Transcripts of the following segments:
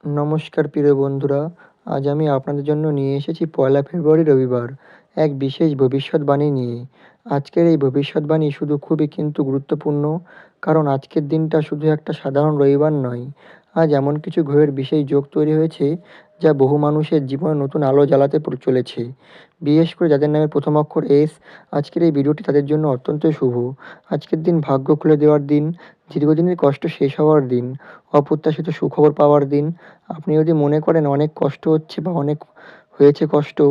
নমস্কার প্রিয় বন্ধুরা, আজ আমি আপনাদের জন্য নিয়ে এসেছি পয়লা ফেব্রুয়ারি রবিবার এক বিশেষ ভবিষ্যৎবাণী নিয়ে। আজকের এই ভবিষ্যৎবাণী শুধু খুবই কিন্তু গুরুত্বপূর্ণ, কারণ আজকের দিনটা শুধু একটা সাধারণ রবিবার নয়। আজ এমন কিছু গ্রহের বিশেষ যোগ তৈরি হয়েছে যা বহু মানুষের জীবনে নতুন আলো জ্বালাতে চলেছে। বিশেষ করে যাদের নামের প্রথম অক্ষর এস, আজকের এই ভিডিওটি তাদের জন্য অত্যন্ত শুভ। আজকের দিন ভাগ্য খুলে দেওয়ার দিন, দীর্ঘদিনের কষ্ট শেষ হওয়ার দিন, অপ্রত্যাশিত সুখবর পাওয়ার দিন। আপনি যদি মনে করেন অনেক কষ্ট হচ্ছে বা অনেক হয়েছে কষ্ট,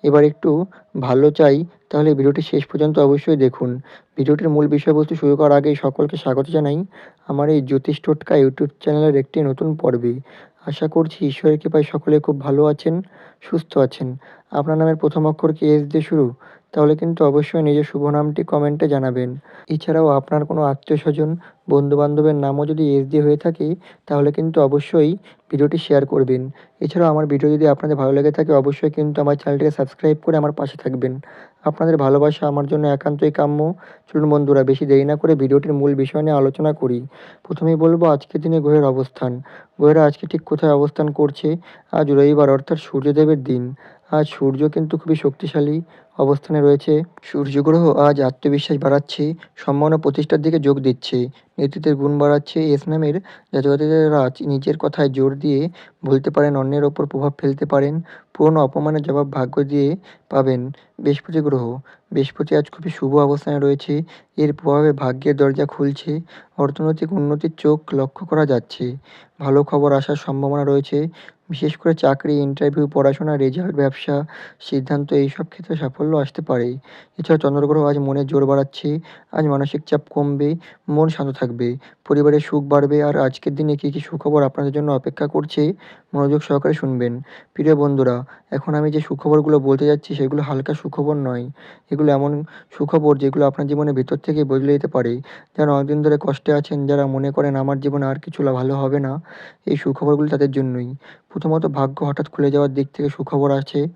এবার একটু ভালো চাই, তাহলে ভিডিওটি শেষ পর্যন্ত অবশ্যই দেখুন। ভিডিওটির মূল বিষয়বস্তু শুরু করার আগেই সকলকে স্বাগত জানাই আমার এই জ্যোতিষ টোটকা ইউটিউব চ্যানেলের একটি নতুন পর্বে। আশা করছি ঈশ্বরের কৃপায় সকলে খুব ভালো আছেন, সুস্থ আছেন। আপনার নামের প্রথম অক্ষর কি এস দিয়ে শুরু? তাহলে কিন্তু অবশ্যই নিজের শুভ নামটি কমেন্টে জানাবেন। এছাড়াও আপনার কোনো আত্মীয়স্বজন, বন্ধু-বান্ধবের নামও যদি এস দিয়ে হয়ে থাকে, তাহলে কিন্তু অবশ্যই ভিডিওটি শেয়ার করবেন। এছাড়াও আমার ভিডিও যদি আপনাদের ভালো লেগে থাকে, অবশ্যই কিন্তু আমার চ্যানেলটিকে সাবস্ক্রাইব করে আমার পাশে থাকবেন। আপনাদের ভালোবাসা আমার জন্য একান্তই কাম্য। চলুন বন্ধুরা, বেশি দেরি না করে ভিডিওটির মূল বিষয় নিয়ে আলোচনা করি। প্রথমেই বলব আজকের দিনে গ্রহের অবস্থান। গ্রহেরা আজকে ঠিক কোথায় অবস্থান করছে? আজ রবিবার, অর্থাৎ সূর্যদেবের দিন। আজ সূর্য কিন্তু খুবই শক্তিশালী অবস্থানে রয়েছে। সূর্যগ্রহ আজ আত্মবিশ্বাস বাড়াচ্ছে, সম্মান ও প্রতিষ্ঠার দিকে যোগ দিচ্ছে, নেতৃত্বের গুণ বাড়াচ্ছে। এস নামের জাতক-জাতিকারা আজ নিজের কথায় জোর দিয়ে বলতে পারেন, অন্যের ওপর প্রভাব ফেলতে পারেন, পুরনো অপমানের জবাব ভাগ্য দিয়ে পাবেন। বৃহস্পতি গ্রহ, বৃহস্পতি আজ খুবই শুভ অবস্থানে রয়েছে। এর প্রভাবে ভাগ্যের দরজা খুলছে, অর্থনৈতিক উন্নতির চোখ লক্ষ্য করা যাচ্ছে, ভালো খবর আসার সম্ভাবনা রয়েছে। বিশেষ করে চাকরি, ইন্টারভিউ, পড়াশোনা, রেজাল্ট, ব্যবসা, সিদ্ধান্ত এইসব ক্ষেত্রে সাফল্য আসতে পারে। এছাড়া চন্দ্রগ্রহ আজ মনের জোর বাড়াচ্ছে, আজ মানসিক চাপ কমবে, মন শান্ত থাকবে, পরিবারের সুখ বাড়বে। আর আজকের দিনে কী কী সুখবর আপনাদের জন্য অপেক্ষা করছে, মনোযোগ সহকারে শুনবেন। প্রিয় বন্ধুরা, এখন আমি যে সুখবরগুলো বলতে যাচ্ছি সেগুলো হালকা সুখবর নয়। এগুলো এমন সুখবর যেগুলো আপনার জীবনের ভিতর থেকে বদলে দিতে পারে। যারা অনেকদিন ধরে কষ্টে আছেন, যারা মনে করেন আমার জীবনে আর কিছু ভালো হবে না, এই সুখবরগুলি তাদের জন্যই। প্রথমত, ভাগ্য হঠাৎ খুলে যাওয়ার দিক থেকে সুখবর আছে।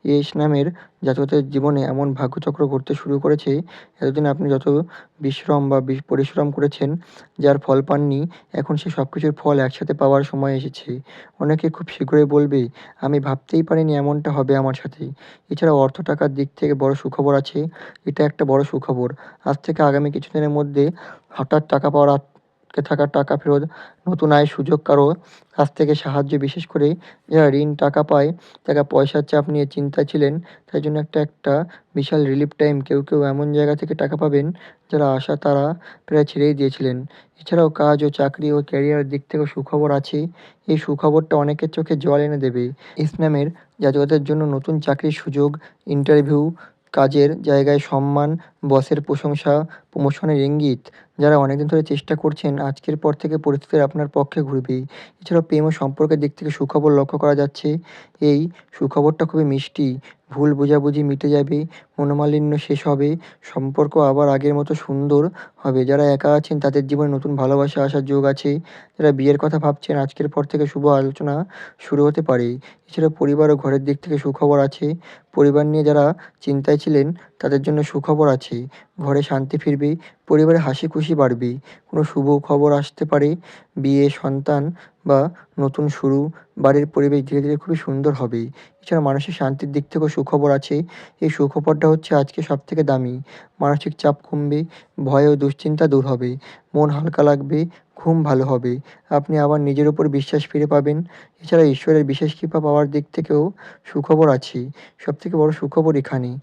এস নামের জাতকদের জীবনে এমন ভাগ্যচক্র ঘুরতে শুরু করেছে, এতদিন আপনি যত বিশ্রাম বা পরিশ্রম করেছেন, যার ফল পাননি, এখন সে সব কিছুর ফল একসাথে পাওয়ার সময় এসেছে। অনেকে খুব শীঘ্রই বলবে, আমি ভাবতেই পারিনি এমনটা হবে আমার সাথে। এছাড়াও অর্থ টাকার দিক থেকে বড় সুখবর আছে। এটা একটা বড় সুখবর। আজ থেকে আগামী কিছুদিনের মধ্যে হঠাৎ টাকা পাওয়ার আটকে থাকা টাকা ফেরত, নতুন আয়ের সুযোগ, কারো কাছ থেকে সাহায্য, বিশেষ করে যারা ঋণ টাকা পায়, তারা পয়সার চাপ নিয়ে চিন্তায় ছিলেন, তাই জন্য একটা বিশাল রিলিফ টাইম। কেউ এমন জায়গা থেকে টাকা পাবেন যারা আশা তারা প্রায় ছেড়েই দিয়েছিলেন। এছাড়াও কাজ ও চাকরি ও ক্যারিয়ারের দিক থেকেও সুখবর আছে। এই সুখবরটা অনেকের চোখে জল এনে দেবে। ইসলামের জাতকদের জন্য নতুন চাকরির সুযোগ, ইন্টারভিউ, কাজের জায়গায় সম্মান, বসের প্রশংসা, প্রমোশনের ইঙ্গিত। যারা অনেকদিন ধরে চেষ্টা করছেন, আজকের পর থেকে পরিস্থিতি আপনার পক্ষে ঘুরবে। এছাড়াও প্রেম ও সম্পর্কের দিক থেকে সুখবর লক্ষ্য করা যাচ্ছে। এই সুখবরটা খুবই মিষ্টি। ভুল বোঝাবুঝি মিটে যাবে, মনোমালিন্য শেষ হবে, সম্পর্ক আবার আগের মতো সুন্দর হবে। যারা একা আছেন তাদের জীবনে নতুন ভালোবাসা আসার যোগ আছে। যারা বিয়ের কথা ভাবছেন, আজকের পর থেকে শুভ আলোচনা শুরু হতে পারে। এছাড়া পরিবার ও ঘরের দিক থেকে সুখবর আছে। পরিবার নিয়ে যারা চিন্তায় ছিলেন, তাদের জন্য সুখবর আছে। ঘরে শান্তি ফিরবে, পরিবারে হাসি খুশি বাড়বে। কোনো শুভ খবর আসতে পারে, বিয়ে, সন্তান বা নতুন শুরু। বাড়ির পরিবেশ ধীরে ধীরে খুবই সুন্দর হবে। এছাড়া মানসিক শান্তির দিক থেকেও সুখবর আছে। এই সুখবরটা হচ্ছে আজকে সবথেকে দামি। মানসিক চাপ কমবে, ভয় ও দুশ্চিন্তা দূর হবে, মন হালকা লাগবে, ঘুম ভালো হবে। আপনি আবার নিজের উপর বিশ্বাস ফিরে পাবেন। এছাড়া ঈশ্বরের বিশেষ কৃপা পাওয়ার দিক থেকেও সুখবর আছে। সবথেকে বড় সুখবর এখানে,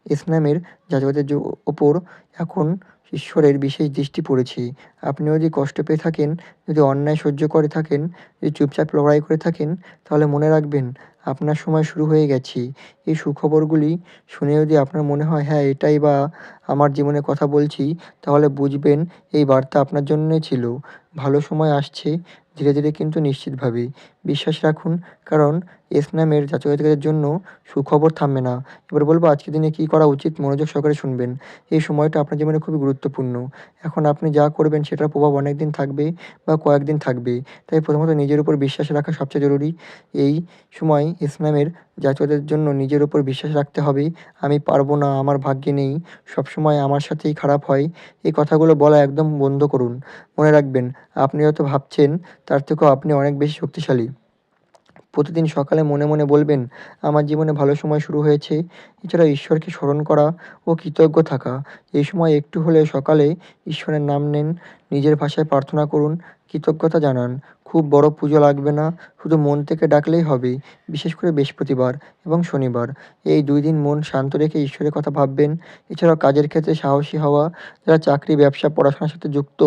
ইসলামের জাতকদের ওপর এখন ঈশ্বরের বিশেষ দৃষ্টি পড়েছে। আপনি যদি কষ্ট পেয়ে থাকেন, যদি অন্যায় সহ্য করে থাকেন, যদি চুপচাপ লড়াই করে থাকেন, তাহলে মনে রাখবেন আপনার সময় শুরু হয়ে গেছে। এই সুখবরগুলি শুনে যদি আপনার মনে হয়, হ্যাঁ এটাই বা আমার জীবনের কথা বলছি, তাহলে বুঝবেন এই বার্তা আপনার জন্যই ছিল। ভালো সময় আসছে, ধীরে ধীরে কিন্তু নিশ্চিতভাবে। বিশ্বাস রাখুন, কারণ এস নামের জাতক-জাতিকাদের জন্য সুখবর থামবে না। এবার বলব আজকের দিনে কী করা উচিত, মনোযোগ সহকারে শুনবেন। এই সময়টা আপনার জীবনে খুবই গুরুত্বপূর্ণ। এখন আপনি যা করবেন সেটার প্রভাব অনেকদিন থাকবে বা কয়েকদিন থাকবে। তাই প্রথমত নিজের উপর বিশ্বাস রাখা সবচেয়ে জরুরি। এই সময় ইসলামের জাতকদের জন্য নিজের উপর বিশ্বাস রাখতে হবে। আমি পারবো না, আমার ভাগ্যে নেই, সবসময় আমার সাথেই খারাপ হয়, এই কথাগুলো বলা একদম বন্ধ করুন। মনে রাখবেন, আপনি যত ভাবছেন তার থেকেও আপনি অনেক বেশি শক্তিশালী। প্রতিদিন সকালে মনে মনে বলবেন, আমার জীবনে ভালো সময় শুরু হয়েছে। এছাড়া ঈশ্বরকে স্মরণ করা ও কৃতজ্ঞ থাকা। এই সময় একটু হলেও সকালে ঈশ্বরের নাম নেন, নিজের ভাষায় প্রার্থনা করুন, কৃতজ্ঞতা জানান। খুব বড় পুজো লাগবে না, শুধু মন থেকে ডাকলেই হবে। বিশেষ করে বৃহস্পতিবার এবং শনিবার। এই ২ দিন মন শান্ত রেখে ঈশ্বরের কথা ভাববেন। এছাড়াও কাজের ক্ষেত্রে সাহসী হওয়া, যারা চাকরি, ব্যবসা, পড়াশোনার সাথে যুক্ত,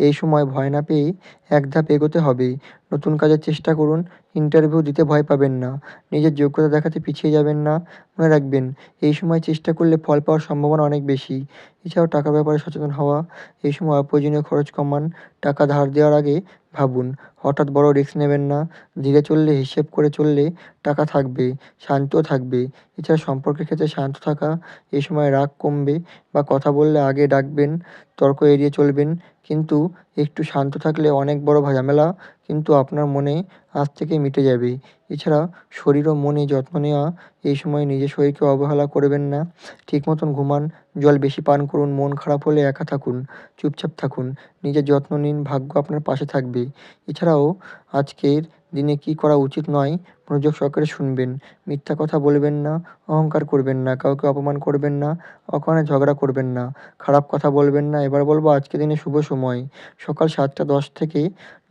এই সময় ভয় না পেয়ে এক ধাপ এগোতে হবে। নতুন কাজের চেষ্টা করুন, ইন্টারভিউ দিতে ভয় পাবেন না। নিজের যোগ্যতা দেখাতে পিছিয়ে যাবেন না। মনে রাখবেন, এই সময় চেষ্টা করলে ফল পাওয়ার সম্ভাবনা অনেক বেশি। এছাড়াও টাকার ব্যাপারে সচেতন হওয়া, এই সময় অপ্রয়োজনীয় খরচ কমান, টাকা ধার দেওয়ার আগে ভাবুন। হঠাৎ বড় রিস্ক নেবেন না। ধীরে চললে, হিসেব করে চললে টাকা থাকবে, শান্তও থাকবে। এছাড়া সম্পর্কের ক্ষেত্রে শান্ত থাকা, এই সময় রাগ কমবে বা কথা বললে আগে ডাকবেন, তর্ক এড়িয়ে চলবেন। কিন্তু একটু শান্ত থাকলে অনেক বড় ঝামেলা কিন্তু আপনার মনে আজ থেকেই মিটে যাবে। এছাড়া শরীর ও মনে যত্ন নেওয়া, এই সময় নিজের শরীরকে অবহেলা করবেন না। ঠিক মতন ঘুমান, জল বেশি পান করুন, মন খারাপ হলে একা থাকুন, চুপচাপ থাকুন। নিজের যত্ন নিন, ভাগ্য আপনার পাশে থাকবে। এছাড়াও আজকের দিনে কী করা উচিত নয়, মনোযোগ সহকারে শুনবেন। মিথ্যা কথা বলবেন না, অহংকার করবেন না, কাউকে অপমান করবেন না, অকারণে ঝগড়া করবেন না, খারাপ কথা বলবেন না। এবার বলব আজকের দিনের শুভ সময়। সকাল ৭টা ১০ থেকে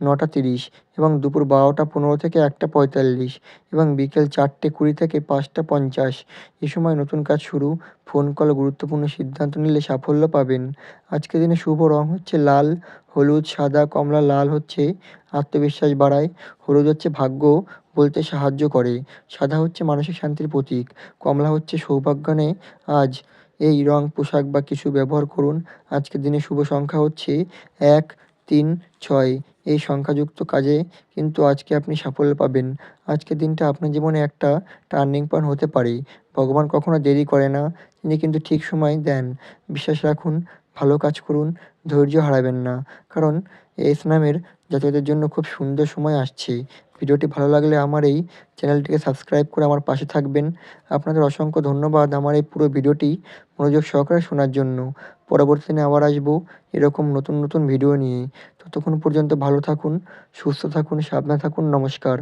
৯টা ৩০ এবং দুপুর ১২টা ১৫ থেকে ১টা ৪৫ এবং বিকেল ৪টে ২০ থেকে ৫টা ৫০। এ সময় নতুন কাজ শুরু, ফোন কল, গুরুত্বপূর্ণ সিদ্ধান্ত নিলে সাফল্য পাবেন। আজকের দিনে শুভ রং হচ্ছে লাল, হলুদ, সাদা, কমলা। লাল হচ্ছে আত্মবিশ্বাস বাড়ায়, হলুদ হচ্ছে ভাগ্য বলতে সাহায্য করে, সাদা হচ্ছে মানসিক শান্তির প্রতীক, কমলা হচ্ছে সৌভাগ্য আনে। আজ এই রং, পোশাক বা কিছু ব্যবহার করুন। আজকের দিনে শুভ সংখ্যা হচ্ছে ১, ৩, ৬। এই সংখ্যাযুক্ত কাজে কিন্তু আজকে আপনি সাফল্য পাবেন। আজকের দিনটা আপনার জীবনে একটা টার্নিং পয়েন্ট হতে পারে। ভগবান কখনো দেরি করে না, তিনি কিন্তু ঠিক সময় দেন। বিশ্বাস রাখুন, ভালো কাজ করুন, ধৈর্য হারাবেন না। কারণ এস নামের জাতকদের জন্য খুব সুন্দর সময় আসছে। ভিডিওটি ভালো লাগলে আমার এই চ্যানেলটিকে সাবস্ক্রাইব করে আমার পাশে থাকবেন। আপনাদের অসংখ্য ধন্যবাদ আমার এই পুরো ভিডিওটি মনোযোগ সহকারে শোনার জন্য। পরবর্তী দিনে আবার আসবো এরকম নতুন নতুন ভিডিও নিয়ে। ততক্ষণ পর্যন্ত ভালো থাকুন, সুস্থ থাকুন, সাবধানে থাকুন। নমস্কার।